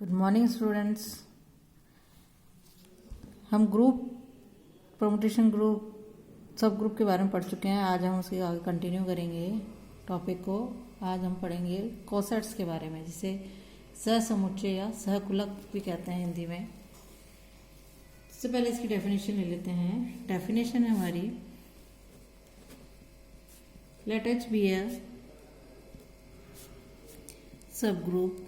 Good morning students. हम group permutation group सब group के बारे में पढ़ चुके हैं। आज हम उसके आगे कंटिन्यू करेंगे टॉपिक को। आज हम पढ़ेंगे कोसेट्स के बारे में, जिसे सहसमुच्चय या सहकुलक भी कहते हैं हिंदी में। सबसे पहले इसकी डेफिनेशन ले लेते हैं। डेफिनेशन है हमारी, लेट एच बी ए सब group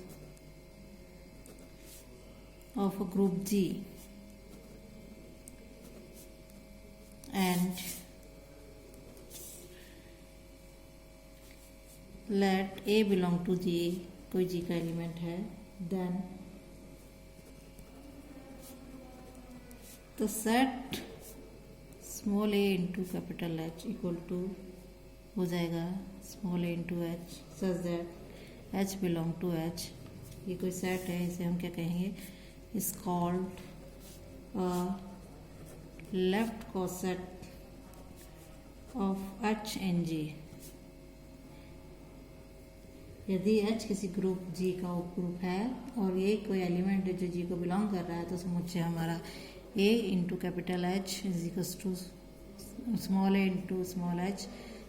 of a group G and let A belong to G, कोई G का एलिमेंट है, then the set small a into capital H equal to हो जाएगा small a into H such that H belong to H। ये कोई set है, इसे हम क्या कहेंगे, is called a left coset of H in G। यदि H किसी ग्रुप G का उपग्रुप है और ये कोई एलिमेंट है जो G को बिलोंग कर रहा है, तो समुच्चय हमारा A into capital H is equals to small a into small h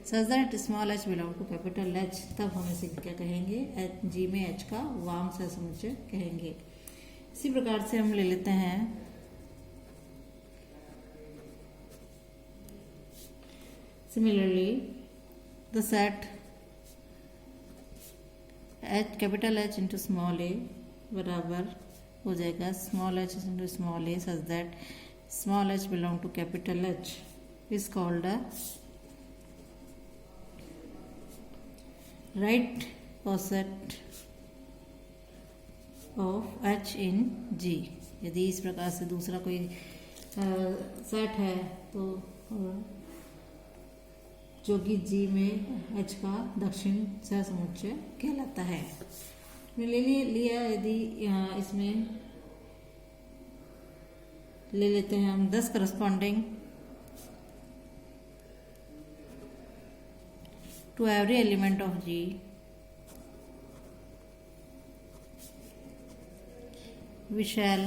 such that small h belong to capital H। तब हम इसे क्या कहेंगे, G में H का वाम सहसमुच्चय कहेंगे। इसी प्रकार से हम ले लेते हैं similarly the set H capital H into small a बराबर हो जाएगा small h into small a such that small h belong to capital H is called a right coset of H in G। यदि इस प्रकार से दूसरा कोई set है तो जो कि G में H का दक्षिण सहसमुच्चय कहलाता है। ले लिया, यदि इसमें ले लेते हैं हम 10 corresponding to every element of G we shall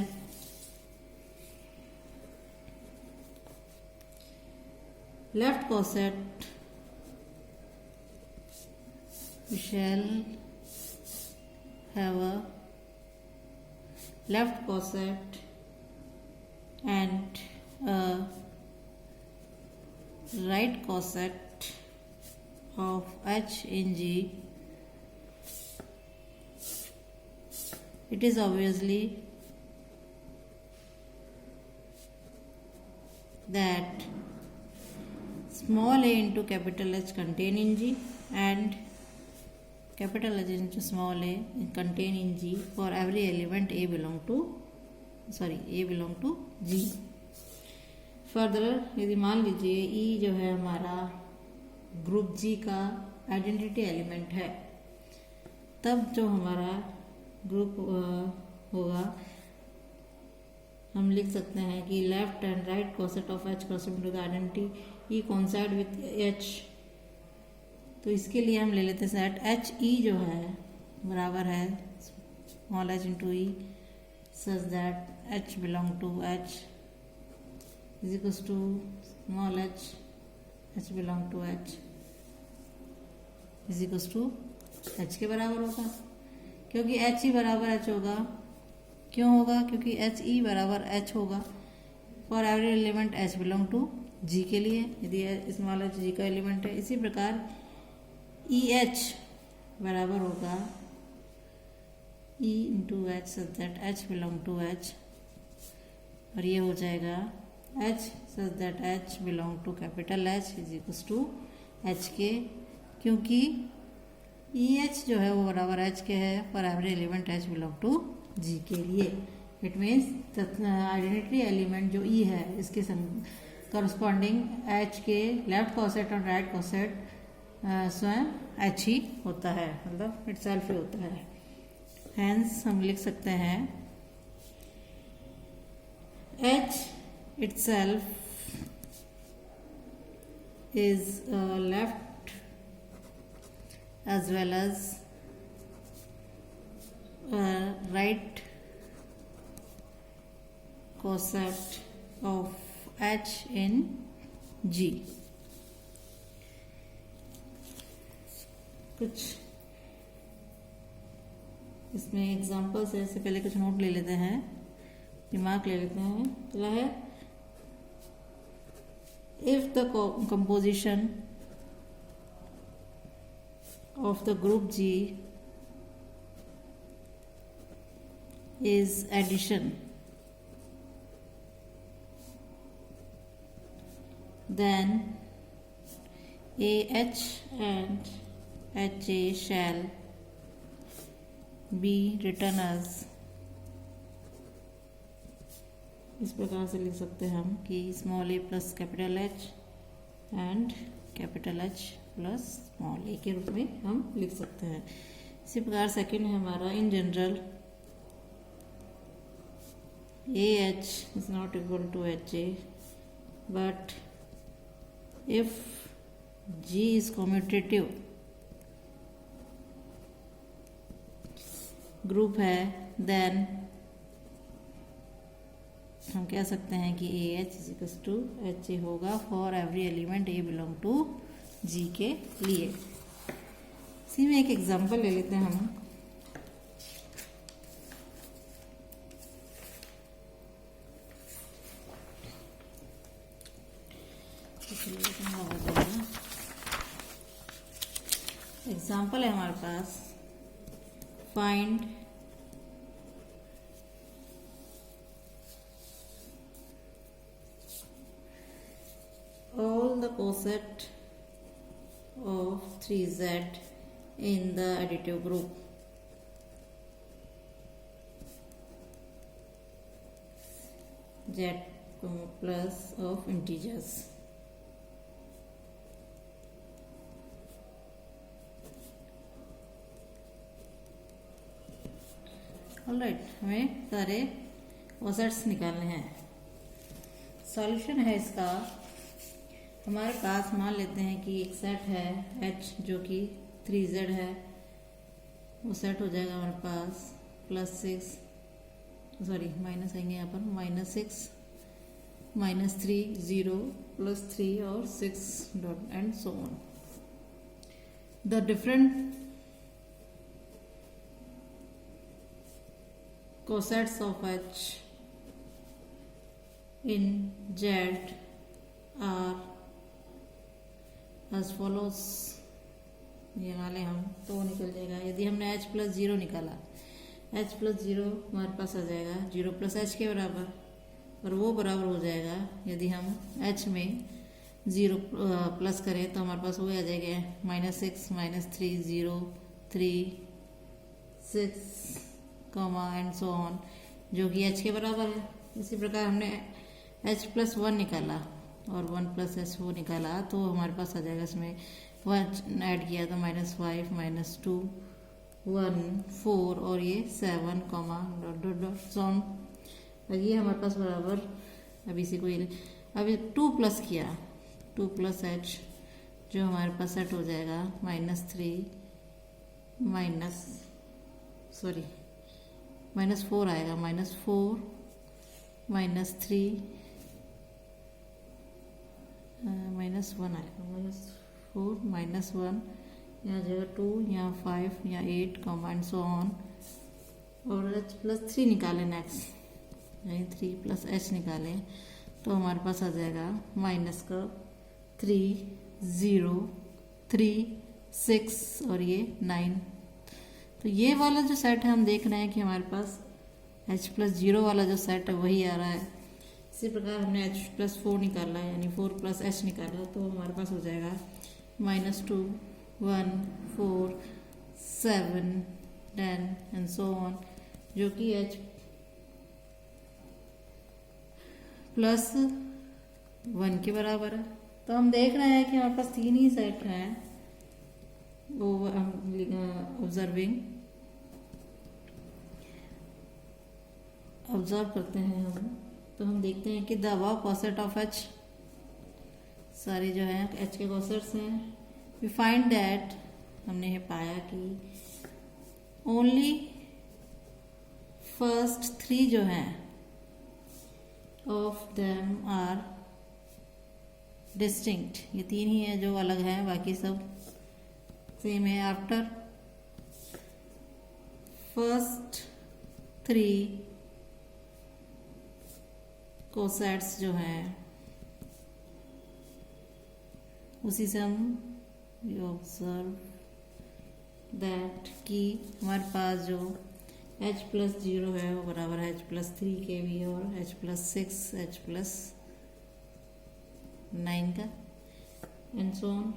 left coset we shall have a left coset and a right coset of H in G। It is obviously that small a into capital H contain in G and capital H into small a contain in G for every element A belong to G। Further यदि मान लीजिए E जो है हमारा group G का identity element है, तब जो हमारा ग्रुप होगा, हम लिख सकते हैं कि left and right coset of H corresponding to the identity E coincide with H। तो इसके लिए हम ले लेते हैं सेट H E जो है बराबर है small h into E such that H belong to H is equals to small H belong to H is equals to H के बराबर होगा, क्योंकि H ही बराबर H होगा। क्यों होगा? क्योंकि H E बराबर H होगा for every element H belong to G के लिए, यदि स्मॉल h G का एलिमेंट है। इसी प्रकार E H बराबर होगा E into H such that H belong to H, और ये हो जाएगा H such that H belong to capital H is equals to H के, क्योंकि E H जो है वो बराबर H के है for every element H belong to G के लिए। इट मीन्स आइडेंटिटी एलिमेंट जो E है, इसके करस्पॉन्डिंग H के लेफ्ट कोसेट और राइट कोसेट स्वयं H ही होता है, मतलब इट सेल्फ ही होता है। हैंस हम लिख सकते हैं H it self is left as well as right coset of H in G. कुछ इसमें एग्जाम्पल्स है, इससे पहले कुछ नोट ले लेते हैं, दिमाग ले लेते हैं। पहला है if the composition of the group G is addition, then AH and HA shall be written as, इस प्रकार से लिख सकते हैं हम कि small a plus capital H and capital H plus small a के रूप में हम लिख सकते हैं। इसी प्रकार सेकंड है हमारा in general AH is not equal to HA, but if G is commutative group है, देन हम कह सकते हैं कि AH is equals to HA होगा for every element A belong to G के लिए। इसी में एक एग्जांपल ले लेते हैं हम। एग्जांपल है हमारे पास, find all the coset of 3z in the additive group. Z plus of integers. Alright, हमें सारे कोसेट्स निकालने हैं। सॉल्यूशन है इसका, हमारे पास मान लेते हैं कि एक सेट है H जो कि 3z है, वो सेट हो जाएगा हमारे पास माइनस आएंगे यहाँ पर, -6 -3 0 +3 और 6 dot and so on. The different cosets of H in Z are as follows। ये वाले हम तो निकल जाएगा, यदि हमने H प्लस 0 निकाला, H प्लस 0 हमारे पास आ जाएगा 0 प्लस H के बराबर, और वो बराबर हो जाएगा यदि हम H में 0 प्लस करें तो हमारे पास वो आ जाएगा -6 -3 0 3 6 एंड सो ऑन, जो कि H के बराबर है। इसी प्रकार हमने H प्लस 1 निकाला और 1 प्लस H वो निकाला, तो हमारे पास आ जाएगा, इसमें 1 ऐड किया तो -5 -2 1 4 और ये 7 dot dot dot so on. ये हमारे पास बराबर, अभी इसी को अभी 2 प्लस किया, 2 प्लस H जो हमारे पास सेट हो जाएगा -3 -4 आएगा, -4 -3 -1 आएगा, -4 -1, यहाँ जगह 2, यहाँ 5, यहाँ 8 एंड सो ऑन। और H प्लस 3 निकालें नेक्स्ट, यानी 3 प्लस H निकालें तो हमारे पास आ जाएगा -3 0 3 6 और ये 9। तो ये वाला जो सेट है हम देख रहे हैं कि हमारे पास H प्लस 0 वाला जो सेट है वही आ रहा है। इसी प्रकार हमने H प्लस 4 निकाला है, यानी 4 प्लस H निकाला, तो हमारे पास हो जाएगा -2 1 4 7 10 एंड सो ऑन, जो कि H प्लस 1 के बराबर है। तो हम देख रहे हैं कि हमारे पास 3 ही सेट हैं, वो ऑब्जर्व करते हैं हम, तो हम देखते हैं कि the above coset of H, सारे जो है H के कोसेट्स हैं। वी फाइंड दैट, हमने ये पाया कि ओनली फर्स्ट 3 जो हैं ऑफ देम आर डिस्टिंक्ट, ये तीन ही है जो अलग हैं, बाकी सब सेम है। आफ्टर फर्स्ट थ्री कोसेट्स जो हैं उसी से हम ऑब्जर्व दैट कि हमारे पास जो h+0 है वो बराबर है h+3 के भी और h+6 h+9 का एंड सो ऑन।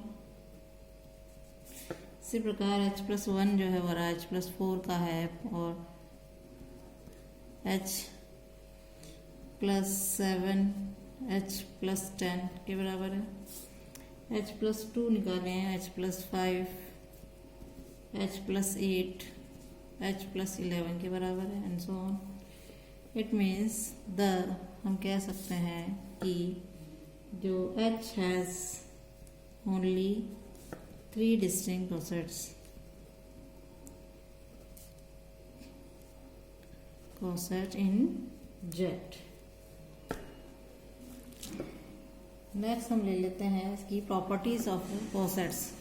इसी प्रकार h+1 जो है बराबर h+4 का है और h+7 h+10 के बराबर है। h+2 निकाले हैं h+5 h+8 h+11 के बराबर है and so on. It means हम कह सकते हैं कि जो h has only 3 distinct coset in Z। Next हम ले लेते हैं इसकी प्रॉपर्टीज ऑफ कोसेट्स।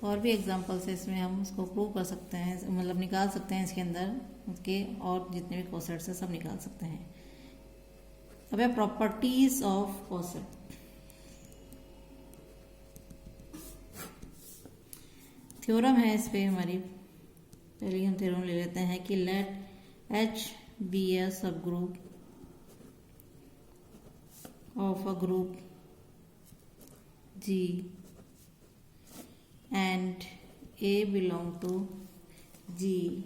और भी एग्जांपल्स है इसमें, हम उसको प्रूव कर सकते हैं, मतलब निकाल सकते हैं इसके अंदर उसके और जितने भी कोसेट्स हैं सब निकाल सकते हैं। अब है प्रॉपर्टीज ऑफ कोसेट। थ्योरम है इस पे हमारी, पहले हम थ्योरम ले लेते हैं कि let H be a subgroup of a group G and A belong to G,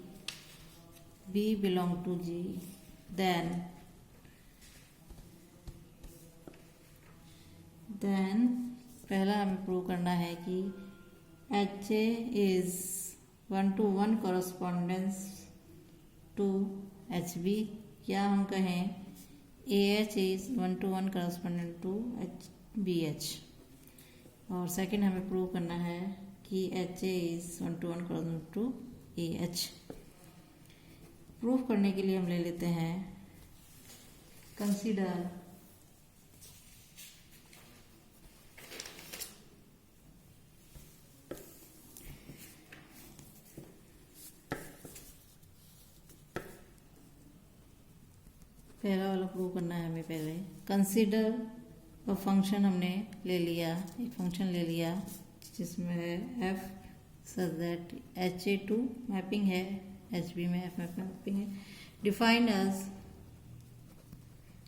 B belong to G, then पहला हमें प्रूव करना है कि HA is 1-to-1 correspondence to HB, या हम कहें AH is 1-to-1 correspondent to BH। और second हमें प्रूव करना है कि HA is 1-to-1 correspondent to AH। Prove करने के लिए हम ले लेते हैं कंसीडर पहला वाला प्रूव करना है हमें। पहले कंसीडर और फंक्शन हमने ले लिया, एक फंक्शन ले लिया जिसमें है f such that HA2 mapping है, HB में f मैपिंग है। डिफाइंड एज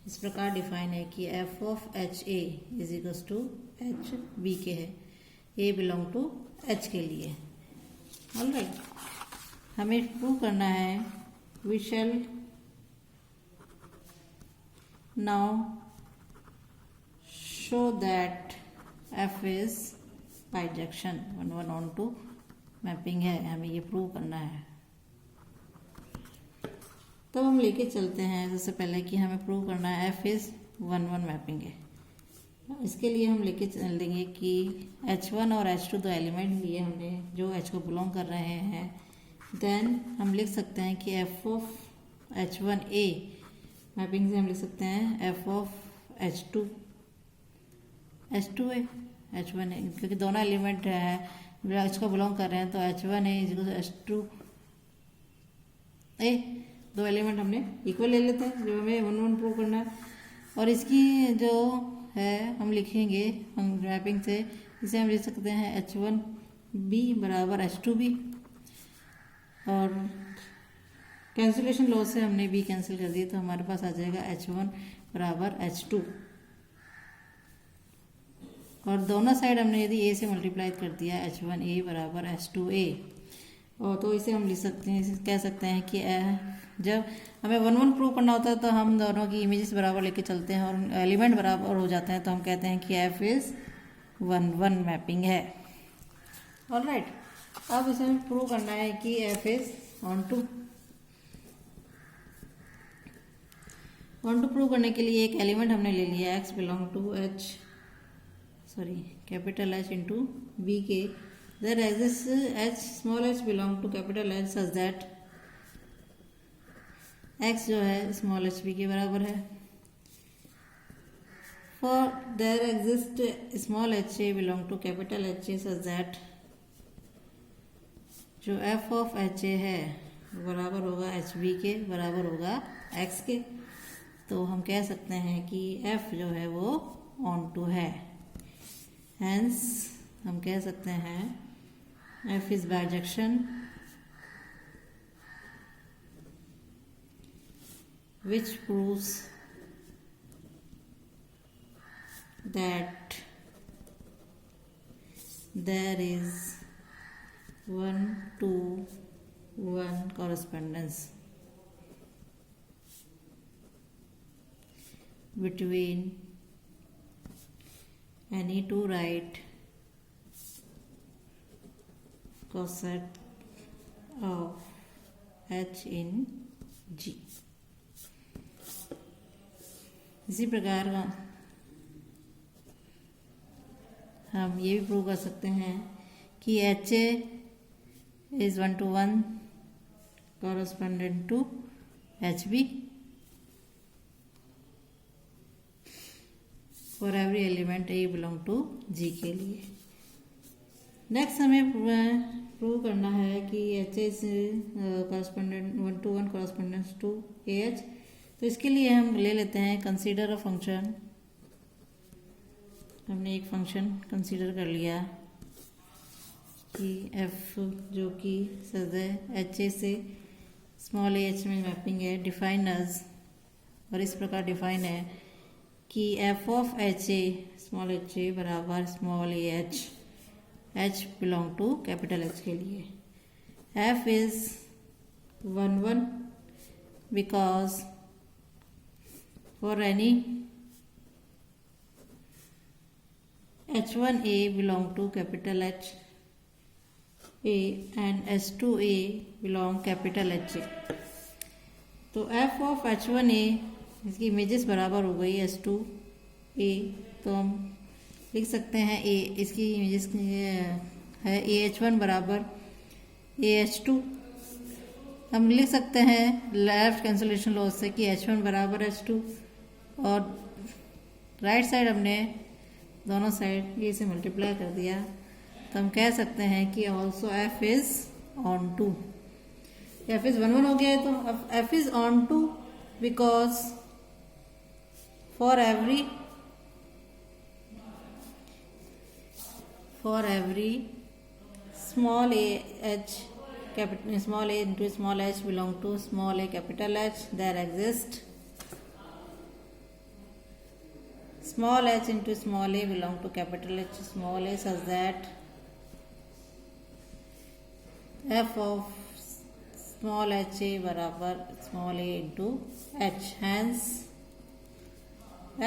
इस प्रकार डिफाइन है कि f of HA is equals to HB के है, A बिलोंग टू H के लिए। ऑलराइट, हमें प्रूव करना है we shall now show that f is bijection 1-1-on-2 mapping है, हमें ये प्रूव करना है। तो हम लेके चलते हैं सबसे पहले कि हमें प्रूव करना है f is 1-1 मैपिंग है। इसके लिए हम लेके चल देंगे कि h1 और h2 दो एलिमेंट लिए हमने जो h को बिलोंग कर रहे हैं। देन हम लिख सकते हैं कि f ऑफ h1a मैपिंग से हम लिख सकते हैं f ऑफ h2 है h1 है, क्योंकि दोनों एलिमेंट है h को बिलोंग कर रहे हैं तो h1 है h2 ए, दो एलिमेंट हमने इक्वल ले लेते हैं जो हमें 1-1 प्रूव करना है। और इसकी जो है हम लिखेंगे मैपिंग से, इसे हम लिख सकते हैं h1b बराबर h2b, और कैंसिलेशन लॉ से हमने b कैंसिल कर दिया तो हमारे पास आ जाएगा h1 बराबर h2। और दोनों साइड हमने यदि a से मल्टीप्लाई कर दिया h1a बराबर h2a, और तो इसे हम लिख सकते हैं, इसे कह सकते हैं कि जब हमें 1-1 प्रूव करना होता है तो हम दोनों की इमेजेस बराबर लेके चलते हैं और एलिमेंट बराबर हो जाते हैं, तो हम कहते हैं कि f इज 1-1 मैपिंग है। ऑलराइट, अब इसे हमें प्रूव करना है कि f is onto. Onto prove करने के लिए एक एलिमेंट हमने ले लिया x belong to capital H into B के, that exists h small h belong to capital H such that x जो है स्मॉल h b के बराबर है। For there exists small ha belong to capital Ha such that जो f of ha है बराबर होगा hb के, बराबर होगा x के। तो हम कह सकते हैं कि f जो है वो onto है। Hence हम कह सकते हैं f is bijection which proves that there is 1-to-1 correspondence between any two right coset of h in G। इसी प्रकार हम ये भी प्रूव कर सकते हैं कि H A is 1-to-1 correspondent to H B for every element A belong to G के लिए। नेक्स्ट हमें प्रूव करना है कि H A correspondent 1-to-1 correspondence to A H. तो इसके लिए हम ले लेते हैं कंसीडर अ फंक्शन। हमने एक फंक्शन कंसीडर कर लिया कि f जो कि सदैव एच ए से स्मॉल एच में मैपिंग है, डिफाइन एज, और इस प्रकार डिफाइन है कि f of H A small H A बराबर small A H, h belong to capital H के लिए। f is 1-1 because for any H1A belong to capital H A and H2A belong capital H A। तो f of H1A इसकी images बराबर हो गई H2A, तो हम लिख सकते हैं A इसकी इमेजेस है AH1 बराबर AH2। हम लिख सकते हैं लेफ्ट कैंसलेशन लॉस से कि H1 बराबर H2, और राइट साइड हमने दोनों साइड ये से मल्टीप्लाई कर दिया। तो हम कह सकते हैं कि also f is onto. f is 1-1 हो गया है, तो अब f is onto because for every small A h capital small A into small h belong to small a capital H there exist small h into small a belong to capital H small a such that f of small h a बराबर small a into h। Hence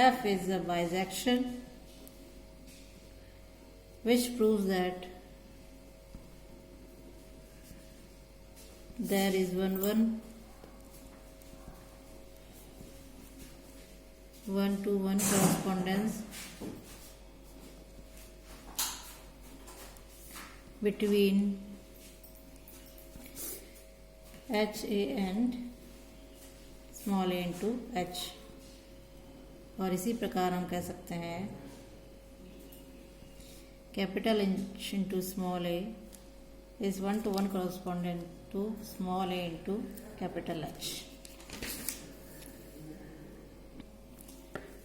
f is a bijection which proves that there is 1-to-1 correspondence between H A and small a into H। और इसी प्रकार हम कह सकते हैं capital H into small a is 1-to-1 correspondent to small a into capital H।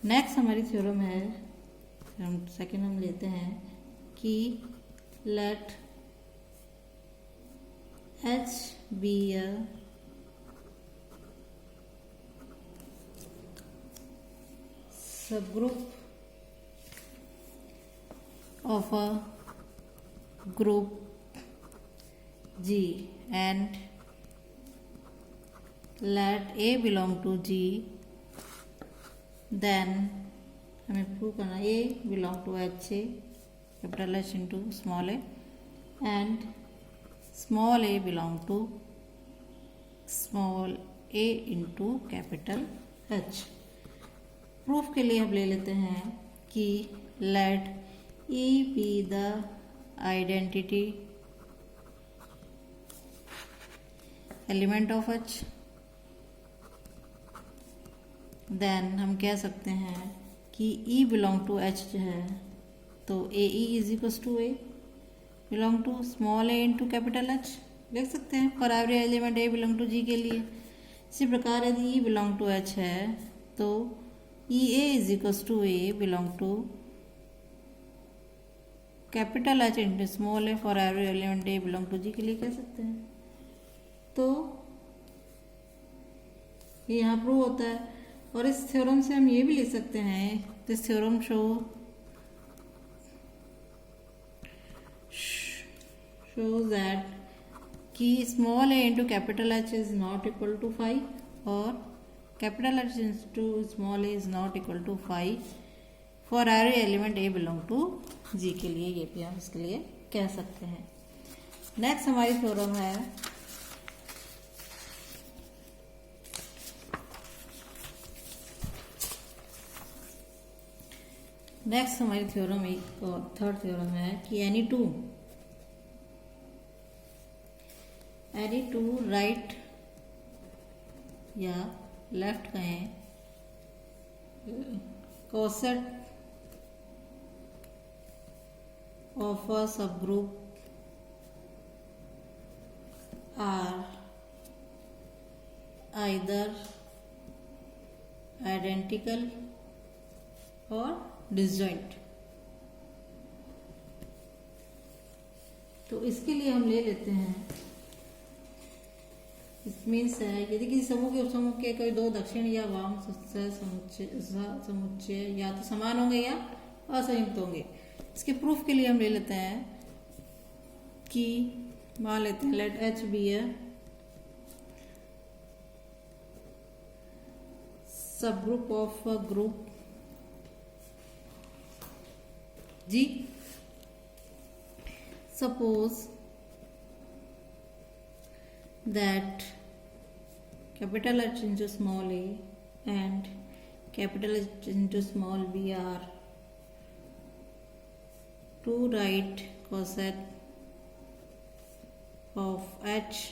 Next हमारी theorem है, हम सेकेंड हम लेते हैं कि let H be a subgroup of a group G and let A belong to G, then हमें prove करना A belong to H A capital H into small a and small a belong to small a into capital H। Proof के लिए हम ले लेते हैं कि let E be the identity element of H, then हम कह सकते हैं कि E बिलोंग टू H जो है तो A E is equals to A belong to small A into capital H लिख सकते हैं for every element A belong to G के लिए। इसी प्रकार यदि ई बिलोंग टू एच है तो E A is equals to A belong to capital H into small A for every element A belong to G के लिए कह सकते हैं। तो ये यहाँ प्रूव होता है। और इस थ्योरम से हम ये भी लिख सकते हैं, दिस थ्योरम shows that कि small A into capital H is not equal to 5 और capital H into small A is not equal to 5 for every element A belong to G के लिए। ये भी हम इसके लिए कह सकते हैं। नेक्स्ट हमारी थ्योरम है एक और थर्ड थ्योरम है कि एनी टू राइट या लेफ्ट कहें कोसेट ऑफ अ सब ग्रुप आर आइदर आइडेंटिकल और डिसजॉइंट। तो इसके लिए हम ले लेते हैं, इस मीन्स है यदि किसी समूह के उपसमूह के कोई दो दक्षिण या वाम समुच्चय या तो समान होंगे या असंयुक्त होंगे। इसके प्रूफ के लिए हम ले लेते हैं कि मान लेते हैं लेट एच बी ए सब group of group G. Suppose that capital H into small a and capital H into small b are two right coset of H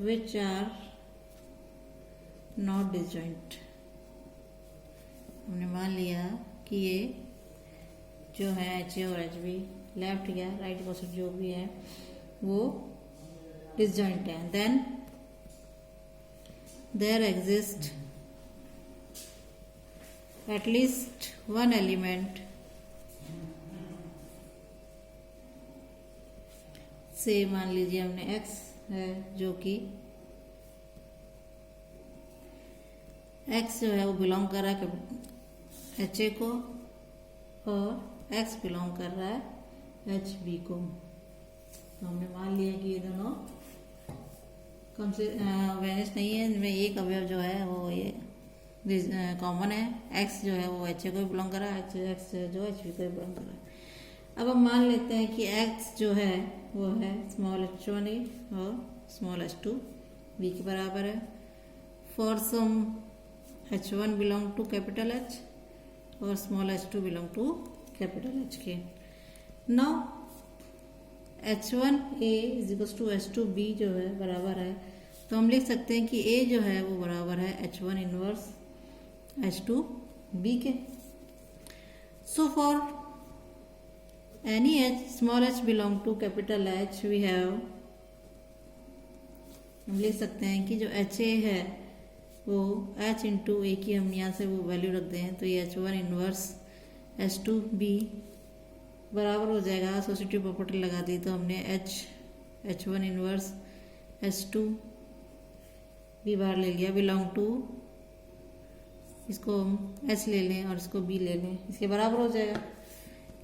which are not disjoint। हमने मान लिया कि ये जो है एच ए और H B left या right coset जो भी है वो डिसजॉइंट है। Then there exist at least one element से मान लीजिए हमने एक्स है जो कि एक्स जो है वो बिलोंग कर रहा है एच ए को और एक्स बिलोंग कर रहा है एच बी को। तो हमने मान लिया कि ये दोनों कम से वैनिश नहीं है, इनमें एक अवयव जो है वो ये कॉमन है। एक्स जो है वो एच ए को बिलोंग कर रहा है, एक्स जो एच बी को बिलोंग कर रहा है। अब हम मान लेते हैं कि एक्स जो है वो है स्मॉल h1 ए और स्मॉल h2 बी के बराबर है for some h1 belong to capital H और small h2 belong to capital H के। Now h1 a is equal to h2 b जो है बराबर है, तो हम लिख सकते हैं कि a जो है वो बराबर है h1 इनवर्स h2 b के। So for any h small h belong to capital H we have, हम लिख सकते हैं कि जो h a है वो h इंटू ए की हम यहाँ से वो वैल्यू रख दें तो ये h1 इनवर्स h2 b बराबर हो जाएगा। एसोसिएटिव प्रॉपर्टी लगा दी तो हमने h1 इनवर्स h2 b बार ले लिया बिलोंग टू, इसको हम h ले लें और इसको b ले लें, इसके बराबर हो जाएगा।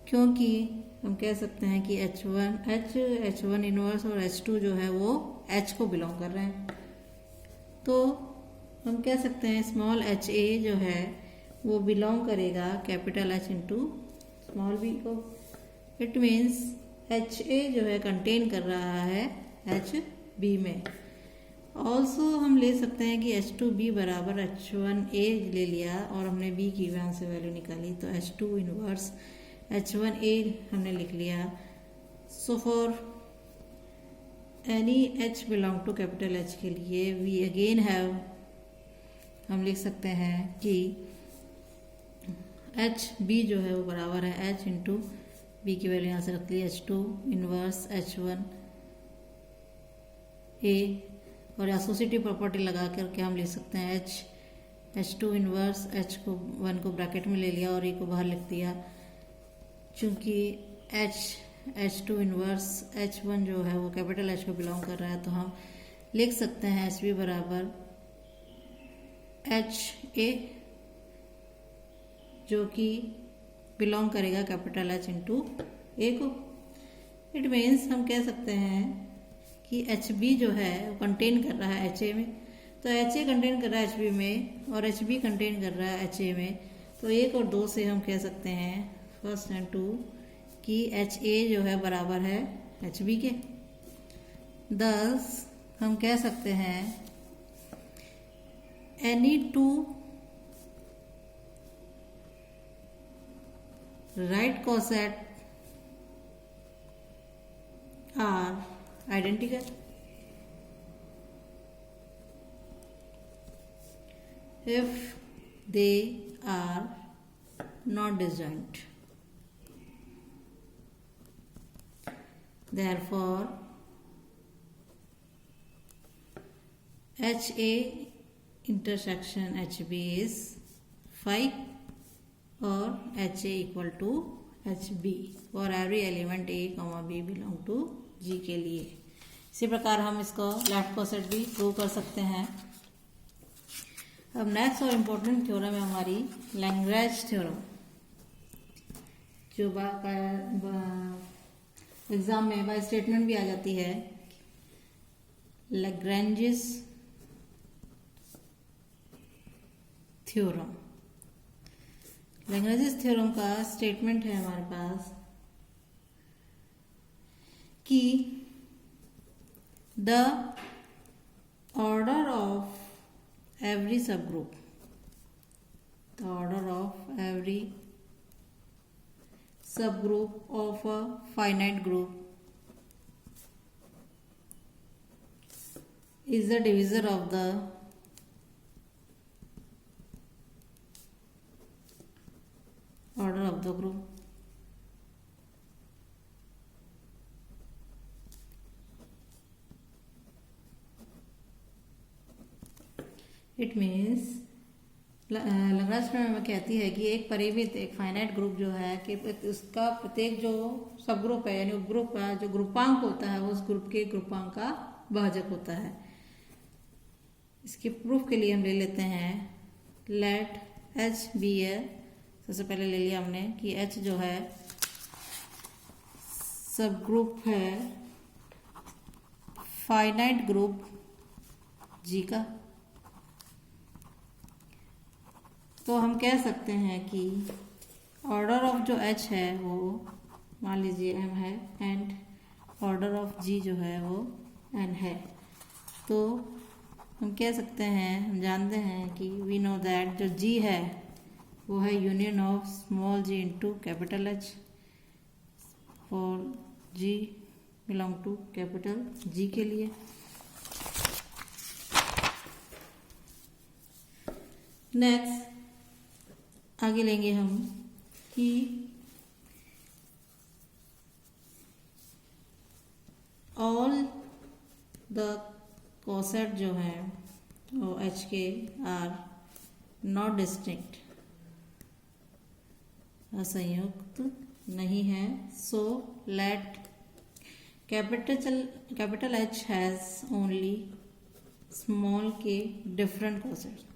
क्योंकि हम कह सकते हैं कि h1 इनवर्स और h2 जो है वो h को बिलोंग कर रहे हैं, तो हम कह सकते हैं स्मॉल एच ए जो है वो बिलोंग करेगा capital H into small b को। इट मीन्स एच ए जो है कंटेन कर रहा है एच बी में। ऑल्सो हम ले सकते हैं कि H2 B बराबर H1 A ले लिया और हमने B की वहाँ से वैल्यू निकाली तो H2 इनवर्स H1 A हमने लिख लिया। So for any H belong to capital H के लिए वी अगेन हैव, हम लिख सकते हैं कि एच बी जो है वो बराबर है एच इंटू बी की वैल्यू यहाँ से रख ली H2 इनवर्स H1 ए, और एसोसिएटिव प्रॉपर्टी लगा करके हम लिख सकते हैं H2 इनवर्स H को 1 को ब्रैकेट में ले लिया और ए को बाहर लिख दिया। चूंकि H2 इनवर्स H1 जो है वो कैपिटल H को बिलोंग कर रहा है, तो हम लिख सकते हैं HB बराबर HA जो कि बिलोंग करेगा कैपिटल H इंटू ए को। इट मीन्स हम कह सकते हैं कि HB जो है वो कंटेन कर रहा है HA में, तो HA कंटेन कर रहा है HB में और HB कंटेन कर रहा है HA में, तो 1 और 2 से हम कह सकते हैं फर्स्ट एंड 2 कि HA जो है बराबर है HB के। thus हम कह सकते हैं any two right coset are identical if they are not disjoint. Therefore HA intersection HB is phi or HA equal to HB for every element A, B belong to G के लिए। इसी प्रकार हम इसको लेफ्ट कोसेट भी prove कर सकते हैं। अब नेक्स्ट और इम्पोर्टेंट थ्योरम है हमारी लैग्रेंज थ्योरम, जो एग्जाम में बाय स्टेटमेंट भी आ जाती है। लैग्रेंजिस थ्योरम, लैग्रेंजिस थ्योरम का स्टेटमेंट है हमारे पास कि the order of every subgroup, the order of every subgroup of a finite group is the divisor of the order of the group. It means Lagrange theorem में कहती है कि एक परिमित एक फाइनाइट ग्रुप जो है कि उसका प्रत्येक जो सब ग्रुप है यानी ग्रुप का जो ग्रुपांक होता है वो उस ग्रुप के ग्रुपांक का भाजक होता है। इसके प्रूफ के लिए हम ले लेते हैं लेट H बी है। सबसे पहले ले लिया हमने कि H जो है सब ग्रुप है फाइनाइट ग्रुप G का, तो हम कह सकते हैं कि ऑर्डर ऑफ जो H है वो मान लीजिए M है एंड ऑर्डर ऑफ G जो है वो N है। तो हम कह सकते हैं, हम जानते हैं कि वी नो दैट जो G है वो है union of small g into capital H for G belong to capital G के लिए। नेक्स्ट आगे लेंगे हम कि ऑल द कोसेट जो है वो H के आर नॉट डिस्टिंक्ट, असंयुक्त नहीं है। So let capital H has only small के डिफरेंट कोसेट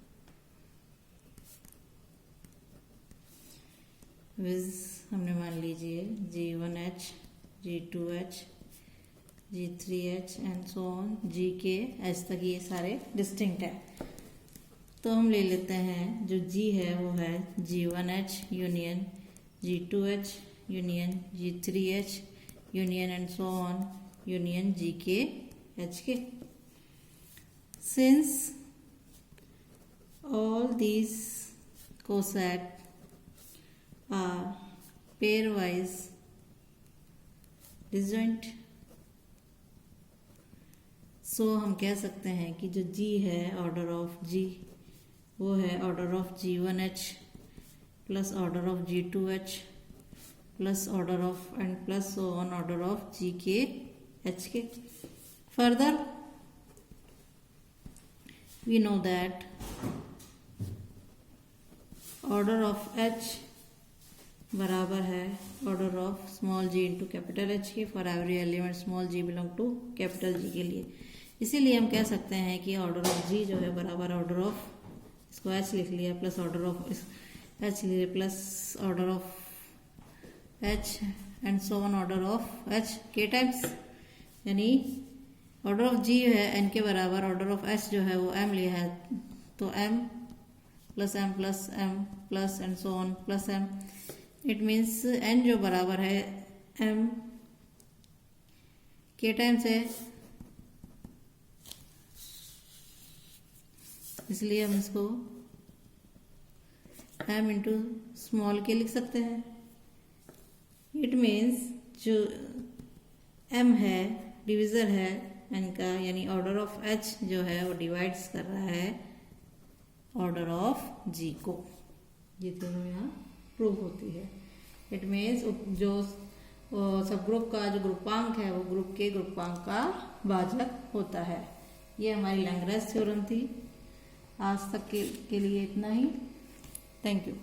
विज हमने मान लीजिए G1H, G2H, G3H and so on G के H तक ये सारे डिस्टिंक्ट है। तो हम ले लेते हैं जो G है वो है G1H union G2H union G3H union and so on union G के H के। Since all these coset are pairwise disjoint, सो हम कह सकते हैं कि जो G है ऑर्डर ऑफ G वो है order of G1H plus order of G2H plus order of and plus so on order of GK HK. Further, we know that order of H बराबर है order of small G into capital H के for every element small G belong to capital G के लिए। इसीलिए हम कह सकते हैं कि ऑर्डर ऑफ जी जो है बराबर ऑर्डर ऑफ, इसको एच लिख लिया प्लस ऑर्डर ऑफ एच लिया plus order of H and so on order of H के टाइम्स, यानी ऑर्डर ऑफ जी जो है एन के बराबर ऑर्डर ऑफ एच जो है वो एम लिया है, तो M plus M plus M plus and so on plus M. It means N जो बराबर है एम के टाइम्स है, इसलिए हम इसको एम इंटू स्मॉल के लिख सकते हैं। इट मीन्स जो एम है डिविजर है एन का, यानी ऑर्डर ऑफ एच जो है वो डिवाइड्स कर रहा है ऑर्डर ऑफ जी को। ये तीनों यहाँ प्रूव होती है। इट मीन्स जो सब ग्रुप का जो ग्रुपांक है वो ग्रुप के ग्रुपांक का भाजक होता है। ये हमारी लैग्रेंज थ्योरम थी। आज तक के लिए इतना ही। Thank you.